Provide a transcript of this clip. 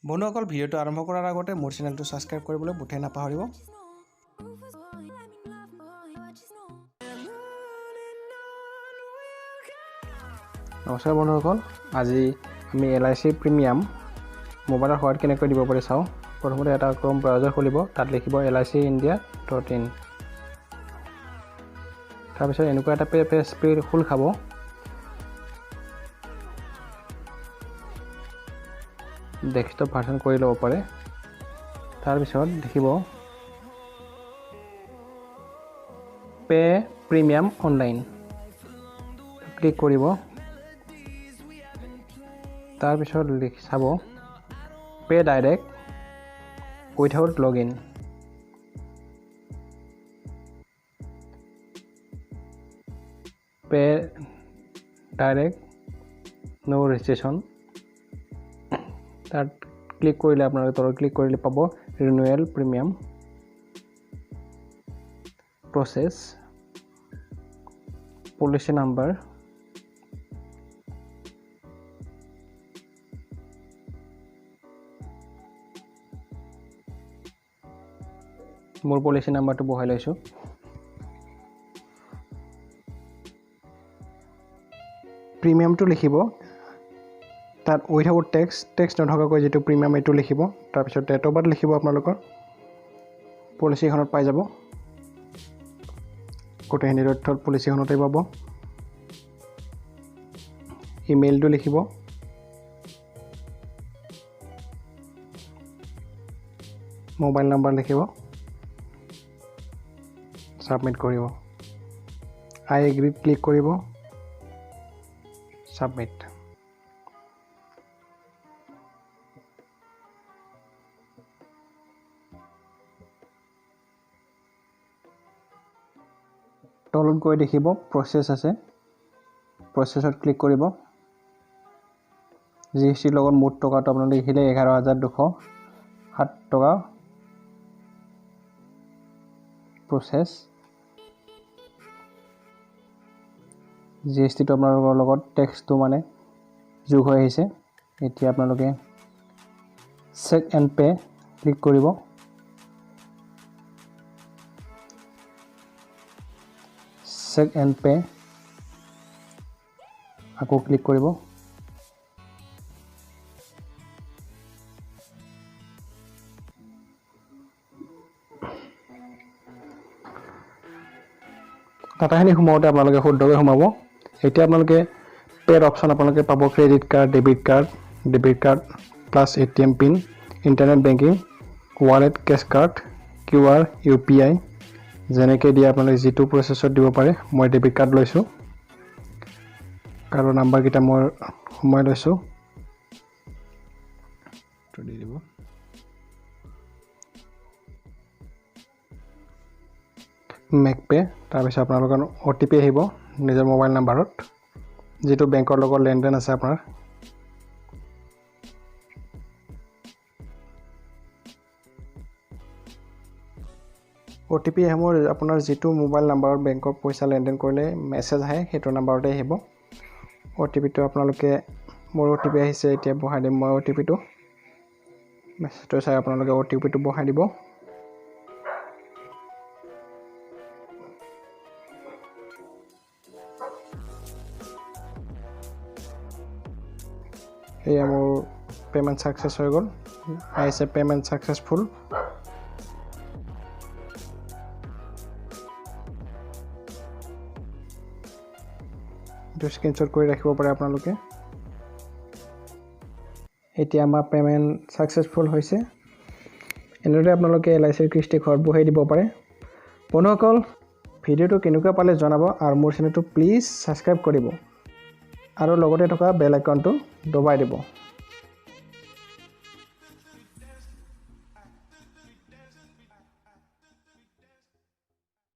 বন্ধুসকল ভিডিঅ'টো আৰম্ভ কৰাৰ আগতে মোৰ চেনেলটো ছাবস্ক্ৰাইব কৰিবলৈ মুঠেই নাপাহৰিব। নমস্কাৰ বন্ধুসকল, আজি আমি LIC প্ৰিমিয়াম মোবাইলৰ সহায়ত কেনেকৈ দিব পাৰি চাওঁ। প্ৰথমতে এটা ক্ৰম ব্ৰাউজাৰ খুলিব, তাত লিখিব licindia.in। তাৰপিছত এনেকুৱা এটা পেজ খোল খাব। ডেস্কটপ ভাৰ্চন কৰি ল'ব পাৰে। তাৰপিছত দেখিব পে প্ৰিমিয়াম অনলাইন, ক্লিক কৰিব। তাৰপিছত চাব pay direct without login. Pay direct no registration, তাত ক্লিক কৰিলে আপোনালোকে তলত ক্লিক কৰিলে পাব renewal premium process, policy number, মোৰ পলিচি নাম্বাৰটো বহাই লৈছোঁ। প্ৰিমিয়ামটো লিখিব, তাত উইথাউট টেক্স নথকাকৈ যিটো প্ৰিমিয়াম এইটো লিখিব। তাৰপিছত ডেট অফ বাৰ্থ লিখিব, আপোনালোকৰ পলিচিখনত পাই যাব। গোটেইখিনি তথ্য পলিচিখনতে পাব। ইমেইলটো লিখিব, মোবাইল নাম্বাৰ লিখিব, ছাবমিট কৰিব। আই এগ্ৰীত ক্লিক কৰিব, ছাবমিট। তলত গৈ দেখিব প্ৰচেছ আছে, প্ৰচেছত ক্লিক কৰিব। GST লগত মুঠ টকাটো আপোনালোকে দেখিলে 11,207 টকা প্ৰচেছ। GSTটো আপোনালোকৰ লগত টেক্সটো মানে যোগ হৈ আহিছে। এতিয়া আপোনালোকে চেক এণ্ড পে ক্লিক কৰিব। চেক এণ্ড পে আকৌ ক্লিক কৰিব। ডাটাখিনি সোমাওঁতে আপোনালোকে শুদ্ধকৈ সোমাব। এতিয়া আপোনালোকে পেড অপশ্যন আপোনালোকে পাব, credit card, debit card plus ATM PIN, internet banking, wallet, cash card, QR, UPI যেনেকৈ দিয়ে আপোনালোকে যিটো প্ৰচেছত দিব পাৰে। মই ডেবিট কাৰ্ড লৈছোঁ, কাৰ্ডৰ নাম্বাৰকেইটা মই সোমাই লৈছোঁ। দি দিব মেক পে। তাৰপিছত আপোনালোকৰ OTP আহিব নিজৰ মোবাইল নাম্বাৰত, যিটো বেংকৰ লগত লেনদেন আছে আপোনাৰ। OTP আহিব আপোনাৰ যিটো মোবাইল নাম্বাৰত বেংকৰ পইচা লেনদেন কৰিলে মেছেজ আহে, সেইটো নাম্বাৰতে আহিব। OTPটো আপোনালোকে, মোৰ OTP আহিছে, এতিয়া বহাই দিম মই OTPটো। মেছেজটো চাই আপোনালোকে OTPটো বহাই দিব। এয়া মোৰ পে'মেণ্ট ছাকচেছ হৈ গ'ল, আহিছে পে'মেণ্ট ছাকচেছফুল। এইটো স্ক্ৰীনশ্বট কৰি ৰাখিব পাৰে আপোনালোকে। এতিয়া আমাৰ পে'মেণ্ট ছাকচেছফুল হৈছে। এনেদৰে আপোনালোকে LICৰ কিস্তি ঘৰত বহাই দিব পাৰে। বন্ধুসকল, ভিডিঅ'টো কেনেকুৱা পালে জনাব আৰু মোৰ চেনেলটো প্লিজ ছাবস্ক্ৰাইব কৰিব আৰু লগতে থকা বেল আইকনটো দবাই দিব।